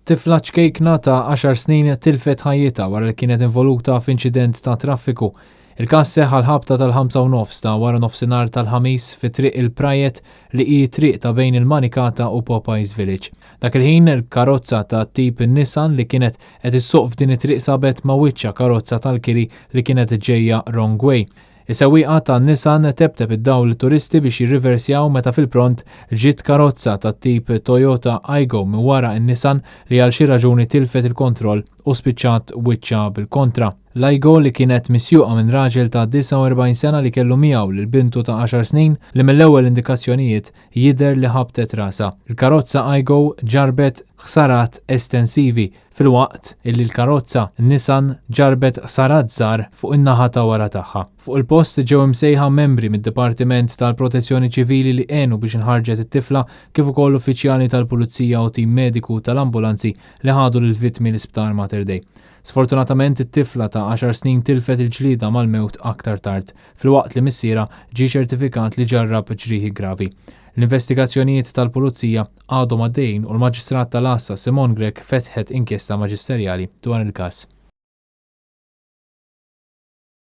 Tifla ċkejkna ta' 10 snin tilfet ħajjitha wara li kienet involuta f'inċident ta' traffiku. Il-każ seħħ ħabta tal-5:30 ta' wara nofsinhar tal-ħamis fi triq il-Prajet li hi triq ta' bejn il-Manikata u Popeyes Village. Dak il-ħin il-karozza ta' tip Nissan li kienet qed issuq f'din it-triq sabet ma' wiċċa karozza tal-kiri li kienet ġejja wrong way. Is-sewwieqa ta' Nissan tebteb id-dawl turisti biex jirriversjaw meta fil-pront ġiet karozza ta' tip Toyota Aygo minn wara n-Nissan li għal xi raġuni tilfet il-kontroll u spiċċat wiċċa bil-kontra. L-Aygo li kienet misjuqa minn raġel ta' 49 sena li kellu miegħu lil bintu ta' 10 snin li mill-ewwel indikazzjonijiet jidher li ħabtet rasa. Il-karozza Aygo ġarbet ħsarat estensivi fil-waqt illi l-karozza Nissan ġarbet ħsarat żgħar fuq in-naħa ta' wara tagħha. Fuq il-post ġew imsejħa membri mid-Dipartiment tal-Protezzjoni Ċivili li għenu biex inħarġet it-tifla kif ukoll uffiċjali tal-Pulizija u tim mediku tal-ambulanzi li ħadu lill-vittmi l-isptar Mater Dei. Sfortunatament it-tifla ta' 10 snin tilfet il-ġlieda mal-mewt aktar tard, filwaqt li missiera ġie ċertifikat li ġarrab ġrieħi gravi. L-investigazzjonijiet tal-Pulizija għadhom għaddejjin u l-Maġistrat tal-Assa Simon Grek fetħet inkjesta maġisterjali dwar il-każ.